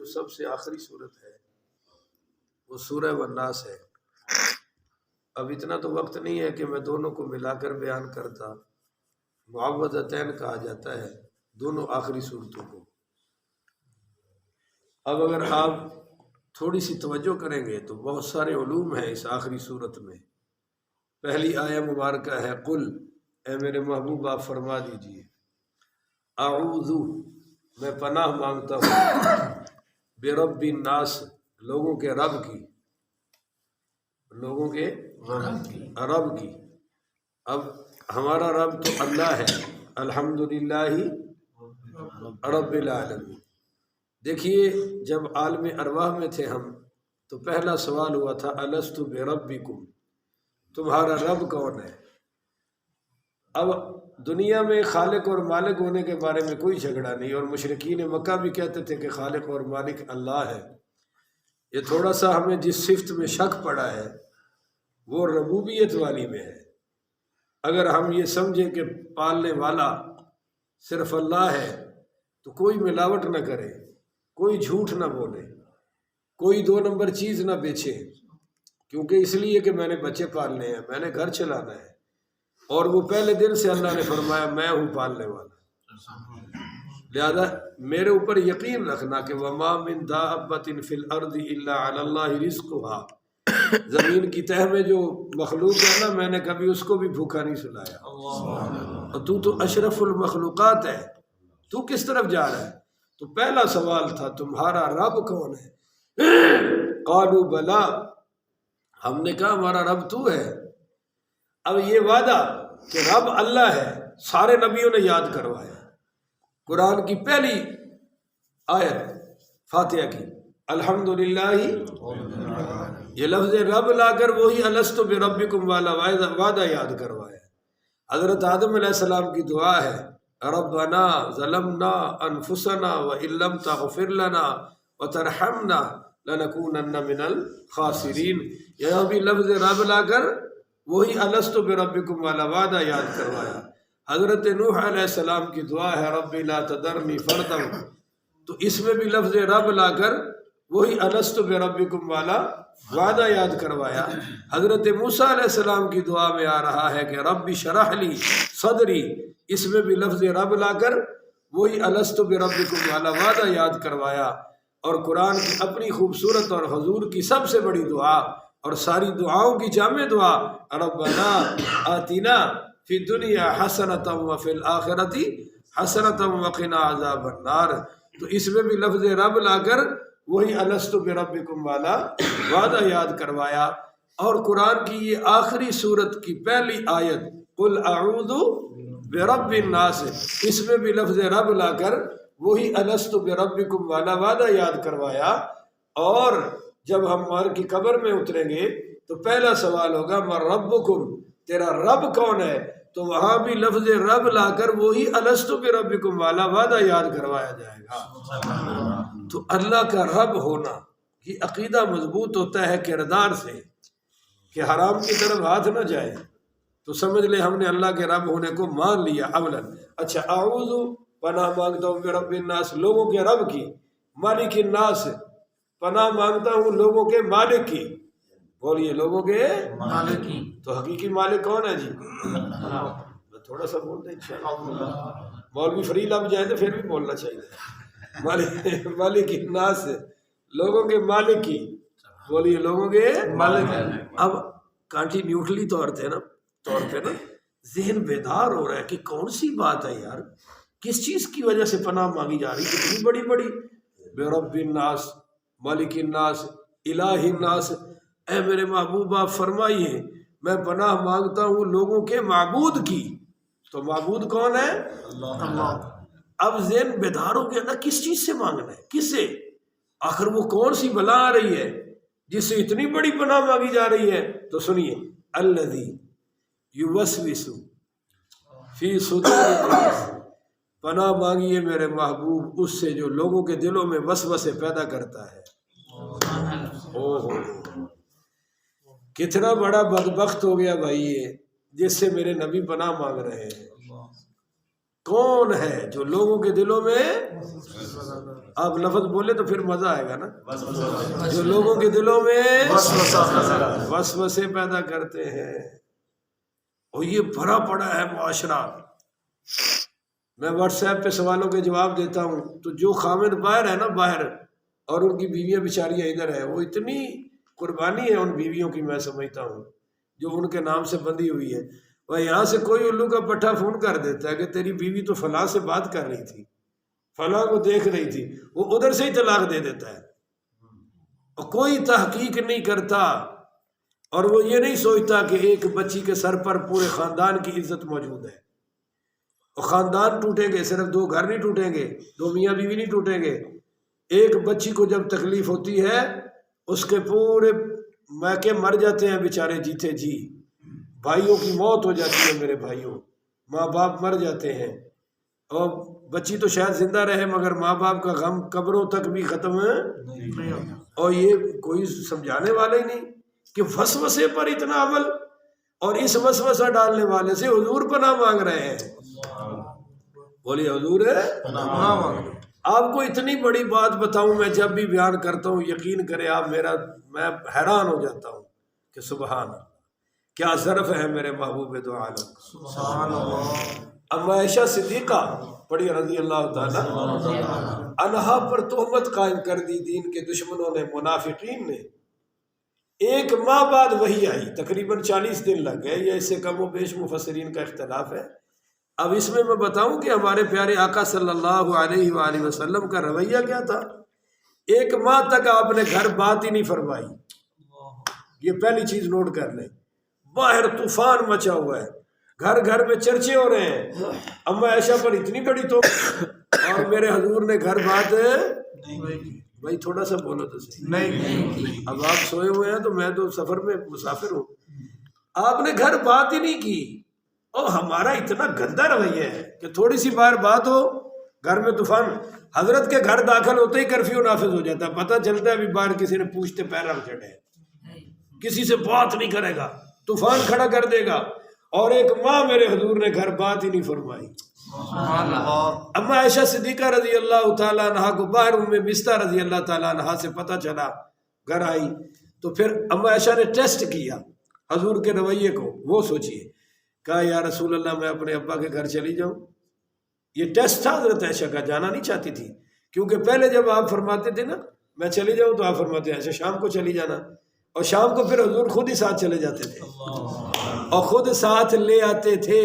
جو سب سے آخری صورت ہے وہ سورہ والناس ہے۔ اب اتنا تو وقت نہیں ہے کہ میں دونوں کو ملا کر بیان کرتا، معوذتین کہا جاتا ہے دونوں آخری صورتوں کو۔ اب اگر آپ تھوڑی سی توجہ کریں گے تو بہت سارے علوم ہیں اس آخری صورت میں۔ پہلی آیہ مبارکہ ہے قل، اے میرے محبوب آپ فرما دیجئے، اعوذ میں پناہ مانگتا ہوں، برب الناس لوگوں کے رب کی، لوگوں کے رب کی۔ اب ہمارا رب تو اللہ ہے، الحمدللہ رب العالمین۔ دیکھیے جب عالم ارواح میں تھے ہم تو پہلا سوال ہوا تھا الست بربکم، تمہارا رب کون ہے؟ اب دنیا میں خالق اور مالک ہونے کے بارے میں کوئی جھگڑا نہیں، اور مشرکین مکہ بھی کہتے تھے کہ خالق اور مالک اللہ ہے۔ یہ تھوڑا سا ہمیں جس صفت میں شک پڑا ہے وہ ربوبیت والی میں ہے۔ اگر ہم یہ سمجھیں کہ پالنے والا صرف اللہ ہے تو کوئی ملاوٹ نہ کرے، کوئی جھوٹ نہ بولے، کوئی دو نمبر چیز نہ بیچے، کیونکہ اس لیے کہ میں نے بچے پالنے ہیں، میں نے گھر چلانا ہے، اور وہ پہلے دن سے اللہ نے فرمایا میں ہوں پالنے والا۔ لہذا میرے اوپر یقین رکھنا کہ وَمَا مِن دَابَّةٍ فِي الْأَرْضِ إِلَّا عَلَى اللَّهِ رِزْقُهَا، زمین کی تہ میں جو مخلوق ہے نا، میں نے کبھی اس کو بھی بھوکا نہیں سلایا، اور تو اشرف المخلوقات ہے، تو کس طرف جا رہا ہے؟ تو پہلا سوال تھا تمہارا رب کون ہے؟ قالوا بلا، ہم نے کہا ہمارا رب تو ہے۔ اب یہ وعدہ کہ رب اللہ ہے سارے نبیوں نے یاد کروایا۔ قرآن کی پہلی آیت فاتحہ کی الحمدللہ، یہ لفظ رب لا کر وہی الست بربکم والا وعدہ یاد کروایا۔ حضرت آدم علیہ السلام کی دعا ہے ربنا ظلمنا انفسنا وان لم تغفر لنا وترحمنا لنکونن من الخاسرین، یہاں بھی لفظ رب لا کر وہی الست بربکم والا وعدہ یاد کروایا۔ حضرت نوح علیہ السلام کی دعا ہے رب لا تذرنی فردا، تو اس میں بھی لفظ رب لا کر وہی الست بربکم والا وعدہ یاد کروایا۔ حضرت موسیٰ علیہ السلام کی دعا میں آ رہا ہے کہ رب اشرح لی صدری، اس میں بھی لفظ رب لا کر وہی الست بربکم والا وعدہ یاد کروایا۔ اور قرآن کی اپنی خوبصورت اور حضور کی سب سے بڑی دعا اور ساری دعاؤں کی جامع دعا ربنا آتنا فی الدنیا حسنۃ وفی الآخرۃ حسنۃ وقنا عذاب النار، تو اس میں بھی لفظ رب لا کر وہی الست بربکم والا وعدہ یاد کروایا۔ اور قرآن کی یہ آخری صورت کی پہلی آیت قل اعوذ برب الناس، اس میں بھی لفظ رب لا کر وہی الست بربکم والا وعدہ یاد کروایا۔ اور جب ہم مار کی قبر میں اتریں گے تو پہلا سوال ہوگا من ربکم، تیرا رب کون ہے؟ تو وہاں بھی لفظ رب لا کر وہی الست بربکم والا وعدہ یاد کروایا جائے گا۔ تو اللہ کا رب ہونا یہ عقیدہ مضبوط ہوتا ہے کردار سے، کہ حرام کی طرف ہاتھ نہ جائے، تو سمجھ لے ہم نے اللہ کے رب ہونے کو مان لیا اولاً۔ اچھا اعوذ پناہ مانگتا ہوں برب الناس لوگوں کے رب کی، مالک الناس پناہ مانگتا ہوں لوگوں کے مالک کی، بولیے لوگوں کے مالک کی۔ تو حقیقی مالک کون ہے جی؟ میں تھوڑا سا بولتا ہوں انشاءاللہ، مولوی فری لب جائے تو پھر بھی بولنا چاہیے۔ مالک الناس لوگوں کے مالک کی، بولیے لوگوں کے مالک۔ اب کنٹینیوٹلی طور پہ نا ذہن بیدار ہو رہا ہے کہ کون سی بات ہے یار، کس چیز کی وجہ سے پناہ مانگی جا رہی ہے، اتنی بڑی بڑی برب الناس مالک الناس الہ الناس۔ اے میرے محبوب آپ فرمائیے میں پناہ مانگتا ہوں لوگوں کے معبود کی، تو معبود کون ہے؟ اللہ۔ اب ذہن بیدار ہو گیا نا، کس چیز سے مانگنا ہے، کس سے؟ آخر وہ کون سی بلا آ رہی ہے جس سے اتنی بڑی پناہ مانگی جا رہی ہے؟ تو سنیے الذی یوسوس فی صدور الناس، پناہ مانگیے میرے محبوب اس سے جو لوگوں کے دلوں میں وسوسے پیدا کرتا ہے۔ کتنا بڑا بدبخت ہو گیا بھائی یہ، جس سے میرے نبی پناہ مانگ رہے ہیں۔ کون ہے جو لوگوں کے دلوں میں، آپ لفظ بولے تو پھر مزہ آئے گا نا، جو لوگوں کے دلوں میں وسوسے پیدا کرتے ہیں، اور یہ بھرا پڑا ہے معاشرہ۔ میں واٹس ایپ پہ سوالوں کے جواب دیتا ہوں تو جو خامد باہر ہے نا، باہر، اور ان کی بیویاں بیچاریاں ادھر ہے، وہ اتنی قربانی ہے ان بیویوں کی، میں سمجھتا ہوں جو ان کے نام سے بندھی ہوئی ہے۔ وہ یہاں سے کوئی الو کا پٹھا فون کر دیتا ہے کہ تیری بیوی تو فلاں سے بات کر رہی تھی، فلاں کو دیکھ رہی تھی، وہ ادھر سے ہی طلاق دے دیتا ہے، اور کوئی تحقیق نہیں کرتا، اور وہ یہ نہیں سوچتا کہ ایک بچی کے سر پر پورے خاندان کی عزت موجود ہے، اور خاندان ٹوٹیں گے، صرف دو گھر نہیں ٹوٹیں گے، دو میاں بیوی نہیں ٹوٹیں گے، ایک بچی کو جب تکلیف ہوتی ہے اس کے پورے میکے مر جاتے ہیں بیچارے جیتے جی، بھائیوں کی موت ہو جاتی ہے، میرے بھائیوں، ماں باپ مر جاتے ہیں، اور بچی تو شاید زندہ رہے مگر ماں باپ کا غم قبروں تک بھی ختم نہیں ہوتا، اور یہ کوئی سمجھانے والا ہی نہیں کہ وسوسے پر اتنا عمل، اور اس وسوسہ ڈالنے والے سے حضور پناہ مانگ رہے ہیں۔ بولیے حضور پناہ مانگ۔ آپ کو اتنی بڑی بات بتاؤں، میں جب بھی بیان کرتا ہوں یقین کرے آپ، میں حیران ہو جاتا ہوں کہ سبحان اللہ، کیا ظرف ہے میرے محبوب دو عالم، سبحان اللہ۔ اما عائشہ صدیقہ پڑھی رضی اللہ تعالیٰ عنہا پر تہمت قائم کر دی دین کے دشمنوں نے، منافقین نے۔ ایک ماہ بعد وحی آئی، تقریباً 40 دن لگ گئے، یا اس سے کم و بیش مفسرین کا اختلاف ہے۔ اب اس میں بتاؤں کہ ہمارے پیارے آقا صلی اللہ علیہ وآلہ وسلم کا رویہ کیا تھا۔ ایک ماہ تک آپ نے گھر بات ہی نہیں فرمائی، یہ پہلی چیز نوٹ کر لیں۔ باہر طوفان مچا ہوا ہے، گھر گھر میں چرچے ہو رہے ہیں، اما عائشہ پر اتنی بڑی تو، اور میرے حضور نے گھر بات بھائی تھوڑا سا بولو تو صحیح، نہیں، اب آپ سوئے ہوئے ہیں تو میں تو سفر میں مسافر ہوں، آپ نے گھر بات ہی نہیں کی۔ اور ہمارا اتنا گندا رویہ ہے کہ تھوڑی سی باہر بات ہو گھر میں طوفان، حضرت کے گھر داخل ہوتے ہی کرفیو نافذ ہو جاتا ہے، پتہ چلتا ہے ابھی باہر کسی نے پوچھتے پیر رکھ چڑھے، کسی سے بات نہیں کرے گا، طوفان کھڑا کر دے گا، اور ایک ماہ میرے حضور نے گھر بات ہی نہیں فرمائی۔ اما عائشہ صدیقہ رضی اللہ تعالیٰ عنہا کو باہر ام مستہ رضی اللہ تعالیٰ عنہا سے پتہ چلا، گھر آئی تو پھر اما عائشہ نے ٹیسٹ کیا حضور کے رویے کو، وہ سوچیے، کہا یا رسول اللہ میں اپنے ابا کے گھر چلی جاؤں؟ یہ ٹیسٹ تھا حضرت عائشہ کا، جانا نہیں چاہتی تھی، کیونکہ پہلے جب آپ فرماتے تھے نا میں چلی جاؤں تو آپ فرماتے ہیں ایسے شام کو چلی جانا، اور شام کو پھر حضور خود ہی ساتھ چلے جاتے تھے اور خود ساتھ لے آتے تھے۔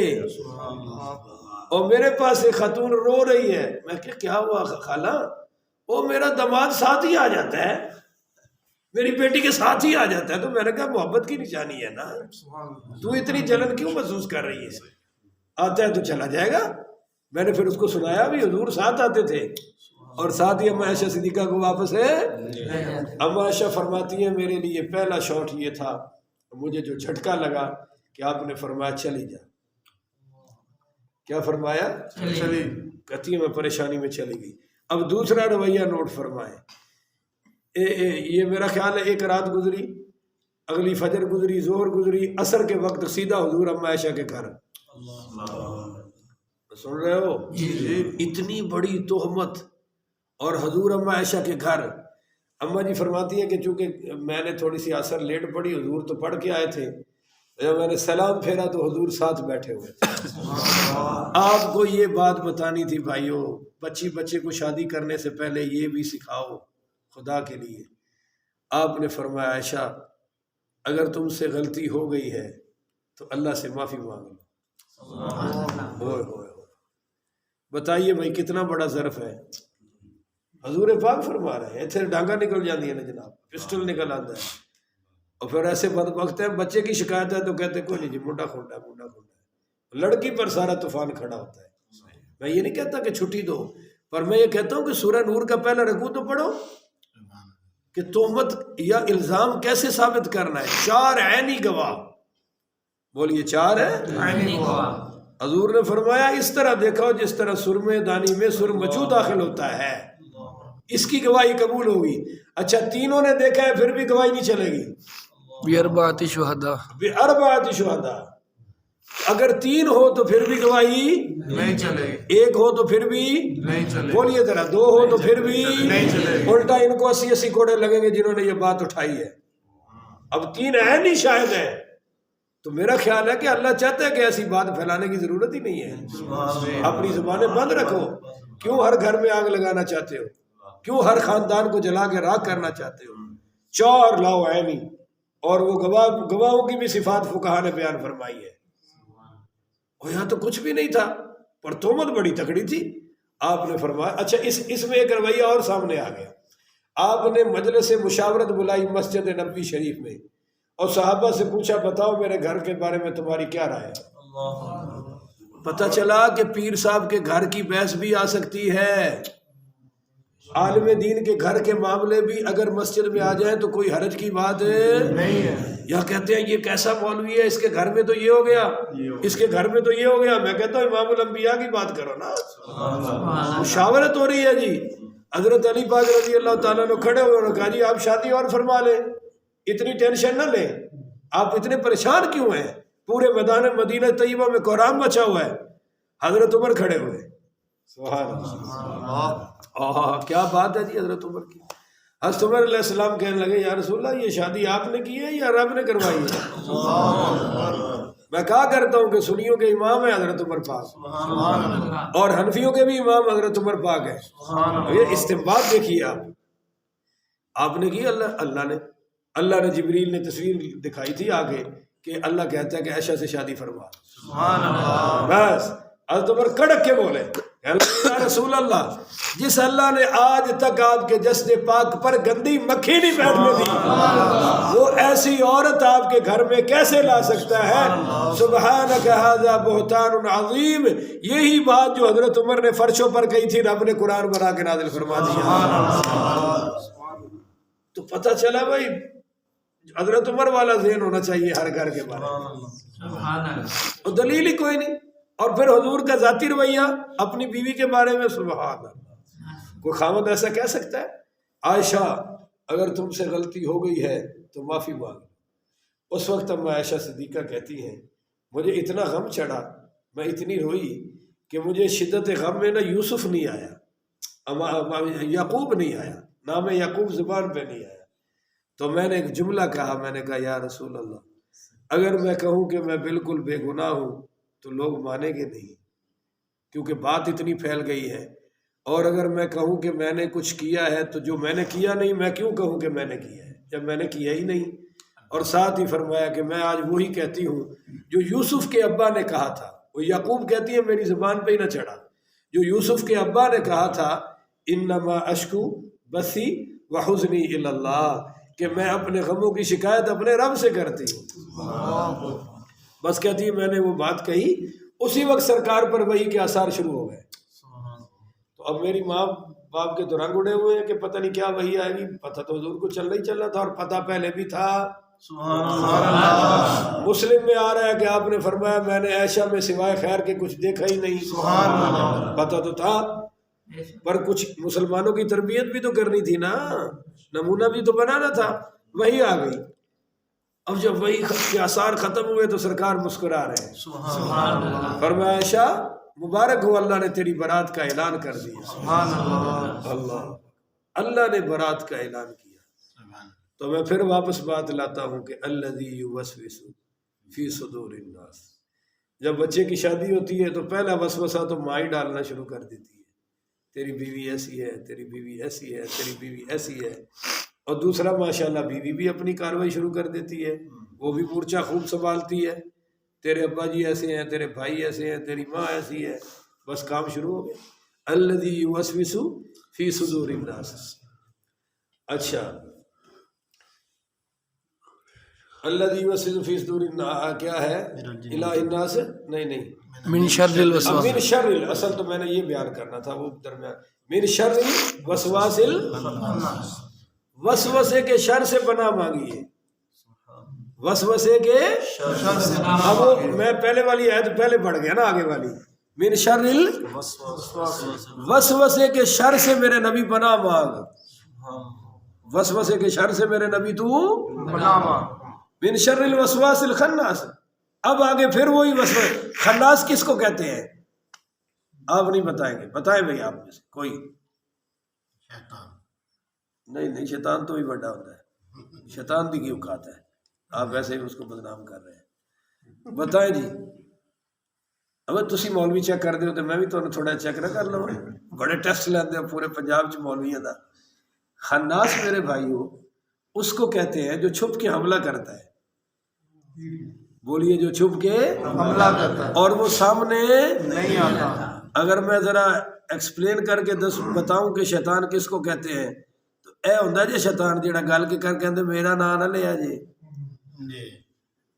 اور میرے پاس ایک خاتون رو رہی ہے، میں کیا ہوا خالہ؟ وہ میرا داماد ساتھ ہی آ جاتا ہے، میری بیٹی کے ساتھ ہی آ جاتا ہے، تو میں نے کہا محبت کی نشانی ہے نا، تو اتنی جلن کیوں محسوس کر رہی ہے؟ آتا ہے تو چلا جائے گا۔ میں نے پھر اس کو سنایا بھی حضور ساتھ آتے تھے، اور ساتھ ہی اما عائشہ صدیقہ کو واپس ہے۔ اما عائشہ فرماتی ہیں میرے لیے پہلا شاٹ یہ تھا، مجھے جو جھٹکا لگا کہ آپ نے فرمایا چلی جا، کیا فرمایا؟ چلی، کہتی ہے میں پریشانی میں چلی گئی۔ اب دوسرا رویہ نوٹ فرمائے، یہ میرا خیال ہے ایک رات گزری، اگلی فجر گزری، ظہر گزری، عصر کے وقت سیدھا حضور اما عائشہ کے گھر۔ سن رہے ہو؟ اتنی بڑی تہمت، اور حضور اما عائشہ کے گھر۔ اما جی فرماتی ہیں کہ چونکہ میں نے تھوڑی سی عصر لیٹ پڑھی، حضور تو پڑھ کے آئے تھے، جب میں نے سلام پھیرا تو حضور ساتھ بیٹھے ہوئے تھے۔ آپ کو یہ بات بتانی تھی بھائیوں، بچے کو شادی کرنے سے پہلے یہ بھی سکھاؤ خدا کے لیے۔ آپ نے فرمایا عائشہ اگر تم سے غلطی ہو گئی ہے تو اللہ سے معافی مانگ لو۔ ہوئے ہوئے بتائیے بھائی کتنا بڑا ظرف ہے، حضور پاک فرما رہے ہیں، ایتھے ڈانگا نکل جاتی ہے نا جناب، پسٹل نکل آتا ہے، اور پھر ایسے بدبخت ہیں، بچے کی شکایت ہے تو کہتے کوئی نہیں جی منڈا کھونڈا ہے، منڈا کھونڈا ہے، لڑکی پر سارا طوفان کھڑا ہوتا ہے۔ میں یہ نہیں کہتا کہ چھٹی دو، پر میں یہ کہتا ہوں کہ سورہ نور کا پہلا رکوع تو پڑھو کہ تہمت یا الزام کیسے ثابت کرنا ہے۔ 4 عینی گواہ، بولیے 4 عینی گواہ۔ حضور نے فرمایا اس طرح دیکھو جس طرح سرمے دانی میں سرمچو داخل ہوتا ہے، اس کی گواہی قبول ہوگی۔ اچھا تینوں نے دیکھا ہے پھر بھی گواہی نہیں چلے گی؟ بِأَرْبَعَةِ شُهَدَاءَ، بِأَرْبَعَةِ شُهَدَاءَ، اگر 3 ہو تو پھر بھی گواہی نہیں چلے گی، 1 ہو تو پھر بھی نہیں چلے گی، بولیے ذرا 2 ہو تو پھر بھی نہیں چلے گی۔ الٹا ان کو 80 کوڑے لگیں گے جنہوں نے یہ بات اٹھائی ہے۔ اب 3 ہے نہیں شاہد ہے، تو میرا خیال ہے کہ اللہ چاہتا ہے کہ ایسی بات پھیلانے کی ضرورت ہی نہیں ہے۔ اپنی زبانیں بند رکھو۔ کیوں ہر گھر میں آگ لگانا چاہتے ہو؟ کیوں ہر خاندان کو جلا کے راکھ کرنا چاہتے ہو؟ 4 لاؤ عینی، اور وہ گواہوں کی بھی صفات فقہا نے بیان فرمائی ہے۔ اور یہاں تو کچھ بھی نہیں تھا، پر تہمت بڑی تکڑی تھی۔ آپ نے فرمایا، اچھا اس میں ایک رویہ اور سامنے آ گیا۔ آپ نے مجلس مشاورت بلائی مسجد نبوی شریف میں، اور صحابہ سے پوچھا بتاؤ میرے گھر کے بارے میں تمہاری کیا رائے ہے؟ پتہ چلا کہ پیر صاحب کے گھر کی بحث بھی آ سکتی ہے، عالم دین کے گھر کے معاملے بھی اگر مسجد میں آ جائیں تو کوئی حرج کی بات نہیں ہے۔ یا کہتے ہیں یہ کیسا مولوی ہے، اس کے گھر میں تو یہ ہو گیا، اس کے گھر میں تو یہ ہو گیا۔ میں کہتا ہوں امام الانبیاء کی بات کرو نا، مشاورت ہو رہی ہے جی۔ حضرت علی پاک رضی اللہ تعالیٰ نے کھڑے ہوئے، انہوں نے کہا جی آپ شادی اور فرما لیں، اتنی ٹینشن نہ لیں، آپ اتنے پریشان کیوں ہیں؟ پورے میدان مدینہ طیبہ میں کوہرام مچا ہوا ہے۔ حضرت عمر کھڑے ہوئے، سبحان اللہ، کیا بات ہے جی حضرت عمر کی۔ حضرت عمر علیہ السلام کہنے لگے یا رسول اللہ یہ شادی آپ نے کی ہے یا رب نے کروائی ہے؟ میں کہا کرتا ہوں کہ سنیوں کے امام ہے حضرت عمر پاک، اور حنفیوں کے بھی امام حضرت عمر پاک ہے۔ یہ استنباط دیکھیے آپ نے کی، اللہ نے جبریل نے تصویر دکھائی تھی آگے کہ اللہ کہتا ہے کہ عائشہ سے شادی فرما، بس حضرت عمر کڑک کے بولے یا رسول اللہ، جس اللہ نے آج تک آپ کے جسد پاک پر گندی مکھی نہیں بیٹھنے دی، وہ ایسی عورت آپ کے گھر میں کیسے لا سکتا ہے؟ سبحانک ھذا بہتان عظیم۔ یہی بات جو حضرت عمر نے فرشوں پر کہی تھی، رب نے قرآن بنا کے نازل فرما دیا۔ تو پتہ چلا بھائی حضرت عمر والا ذہن ہونا چاہیے ہر گھر کے بارے میں، اور دلیل ہی کوئی نہیں۔ اور پھر حضور کا ذاتی رویہ اپنی بیوی کے بارے میں، سبحان اللہ، کوئی خامد ایسا کہہ سکتا ہے عائشہ اگر تم سے غلطی ہو گئی ہے تو معافی مانگ۔ اس وقت اب عائشہ صدیقہ کہتی ہیں مجھے اتنا غم چڑھا، میں اتنی روئی کہ مجھے شدت غم میں نہ یوسف نہیں آیا، یعقوب نہیں آیا، نام یعقوب زبان پہ نہیں آیا۔ تو میں نے ایک جملہ کہا، میں نے کہا یا رسول اللہ اگر میں کہوں کہ میں بالکل بے گناہ ہوں تو لوگ مانیں گے نہیں، کیونکہ بات اتنی پھیل گئی ہے، اور اگر میں کہوں کہ میں نے کچھ کیا ہے تو جو میں نے کیا نہیں میں کیوں کہوں کہ میں نے کیا ہے جب میں نے کیا ہی نہیں۔ اور ساتھ ہی فرمایا کہ میں آج وہی کہتی ہوں جو یوسف کے ابا نے کہا تھا، وہ یعقوب کہتی ہے میری زبان پہ ہی نہ چڑھا، جو یوسف کے ابا نے کہا تھا انما اشکو بثی وحزنی الی اللہ، کہ میں اپنے غموں کی شکایت اپنے رب سے کرتی ہوں۔ بس کہتی ہے میں نے وہ بات کہی، اسی وقت سرکار پر وحی کے آثار شروع ہو گئے۔ تو اب میری ماں باپ کے تو رنگ اڑے ہوئے ہیں کہ پتہ نہیں کیا وحی آئے گی، پتہ تو حضور کو چل رہا تھا، اور پتہ پہلے بھی تھا۔ مسلم میں آ رہا ہے کہ آپ نے فرمایا میں نے عائشہ میں سوائے خیر کے کچھ دیکھا ہی نہیں، پتہ تو تھا، پر کچھ مسلمانوں کی تربیت بھی تو کرنی تھی نا، نمونہ بھی تو بنانا تھا۔ وہی آ گئی۔ اب جب وہی کے آثار ختم ہوئے تو سرکار مسکرا رہے ہیں، فرمایا عائشہ مبارک ہو اللہ نے تیری برات کا اعلان کر دیا۔ اللہ نے برات کا اعلان کیا۔ تو میں پھر واپس بات لاتا ہوں کہ الذی یوسوس فی صدور الناس، جب بچے کی شادی ہوتی ہے تو پہلا وسوسہ تو ماں ہی ڈالنا شروع کر دیتی ہے، تیری بیوی ایسی ہے، تیری بیوی ایسی ہے، تیری بیوی ایسی ہے۔ اور دوسرا ماشاءاللہ بیوی بھی اپنی کاروائی شروع کر دیتی ہے، وہ بھی مورچہ خوب سنبھالتی ہے، تیرے ابا جی ایسے ہیں، تیرے بھائی ایسے ہیں، تیری ماں ایسی ہے، بس کام شروع ہو گیا۔ الذی یوسوس فی صدور الناس۔ اچھا، الذی یوسوس فی صدور الناس کیا ہے؟ الہ الناس، نہیں من شر الوسواس، من شر اصل تو میں نے یہ بیان کرنا تھا، وہ درمیان من شر وسواس الخناس، وسوسے کے شر سے پناہ مانگیے، وسوسے کے شر سے۔ اب میں پہلے والی آیت پہلے پڑھ گیا نا، آگے والی من شر وسوسے کے شر سے میرے نبی پناہ مانگ، وسوسے کے شر سے میرے نبی تو پناہ مانگ۔ من شر الوسواس الخناس، اب آگے پھر وہی وسوسہ. خناس کس کو کہتے ہیں؟ آپ نہیں بتائیں گے؟ بتائیں بھائی آپ میں سے کوئی. نہیں شیطان تو ہی بڑا ہوتا ہے. شیطان بھی کی اوقات ہے. آپ ویسے ہی اس کو بدنام کر رہے ہیں. بتائیں جی. اب تسی مولوی چیک کر دو تو میں بھی تھوڑا چیک نہ کر لوں. بڑے ٹیسٹ لیندے ہو پورے پنجاب چ مولویاں دا. خناس میرے بھائیو اس کو کہتے ہیں جو چھپ کے حملہ کرتا ہے. بولیے جو چھپ کے حملہ کرتا ہے اور وہ سامنے نہیں آتا. اگر میں ذرا ایکسپلین کر کے بتاؤں کہ شیطان کس کو کہتے ہیں تو اے ہوندا جی شیطان جڑا گل کے کر کہندے میرا نام نہ لیا جی.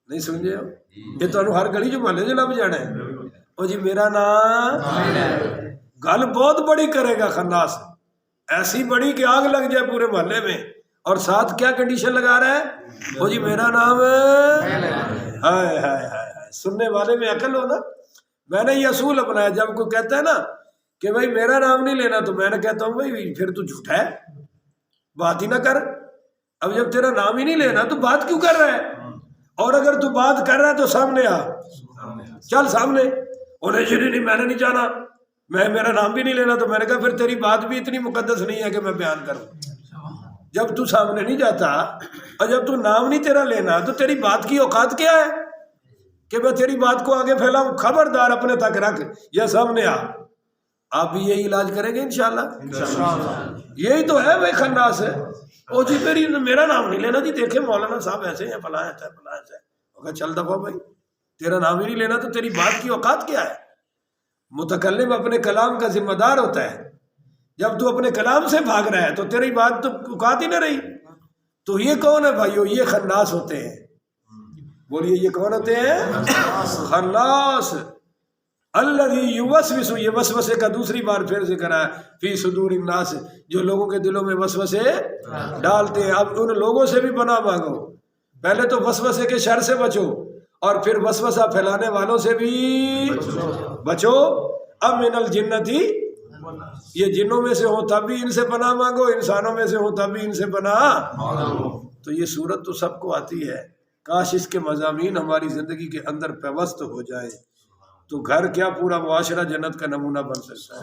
نہیں سمجھے ہو؟ یہ تمہیں ہر گلی جو محلے جو لب جانا ہے او جی میرا نام. گل بہت بڑی کرے گا خناس, ایسی بڑی کہ آگ لگ جائے پورے محلے میں. اور ساتھ کیا کنڈیشن لگا رہا ہے؟ او جی میرا نام. ہائے ہائے ہائے, سننے والے میں عقل ہو نا. میں نے یہ اصول اپنایا, جب کوئی کہتا ہے نا کہ بھائی میرا نام نہیں لینا تو میں نے کہتا ہوں بھائی پھر تو جھوٹا ہے, بات ہی نہ کر. اب جب تیرا نام ہی نہیں لینا تو بات کیوں کر رہا ہے؟ اور اگر تو بات کر رہا ہے تو سامنے آ, چل سامنے. اور نہیں میں نے نہیں جانا, میرا نام بھی نہیں لینا. تو میں نے کہا پھر تیری بات بھی اتنی مقدس نہیں ہے کہ میں بیان کروں. جب تو سامنے نہیں جاتا اور جب تو نام نہیں تیرا لینا تو تیری بات کی اوقات کیا ہے کہ میں تیری بات کو آگے پھیلاؤں؟ خبردار اپنے تک رکھ یا سامنے آ. آپ بھی یہی علاج کریں گے انشاءاللہ. یہی تو ہے بھائی خناس ہے. او جی میرا نام نہیں لینا جی, دیکھیں مولانا صاحب ایسے ہیں فلاں ایسا ہے فلاں ایسا ہے. چل دفعہ بھائی, تیرا نام ہی نہیں لینا تو تیری بات کی اوقات کیا ہے؟ متکلم اپنے کلام کا ذمہ دار ہوتا ہے. جب تو اپنے کلام سے بھاگ رہا ہے تو تیری بات تو اوقات ہی نہ رہی. تو یہ کون ہے بھائیو؟ یہ خناس ہوتے ہیں. بولیے یہ کون ہوتے ہیں؟ خناس. الذی یوسوس, یہ وسوسے کا دوسری بار پھر ذکر ہے, فی صدور الناس, جو لوگوں کے دلوں میں وسوسے ڈالتے ہیں. اب ان لوگوں سے بھی پناہ مانگو. پہلے تو وسوسے کے شر سے بچو اور پھر وسوسہ پھیلانے والوں سے بھی بچو. اب من الجنتی, یہ جنوں میں سے ہو تب بھی ان سے پناہ مانگو, انسانوں میں سے ہو تب بھی ان سے پناہ. تو یہ صورت تو سب کو آتی ہے. کاش اس کے مضامین ہماری زندگی کے اندر پیوست ہو جائے تو گھر کیا پورا معاشرہ جنت کا نمونہ بن سکتا ہے.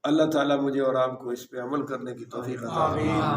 اللہ تعالیٰ مجھے اور آپ کو اس پہ عمل کرنے کی توفیق عطا فرمائے.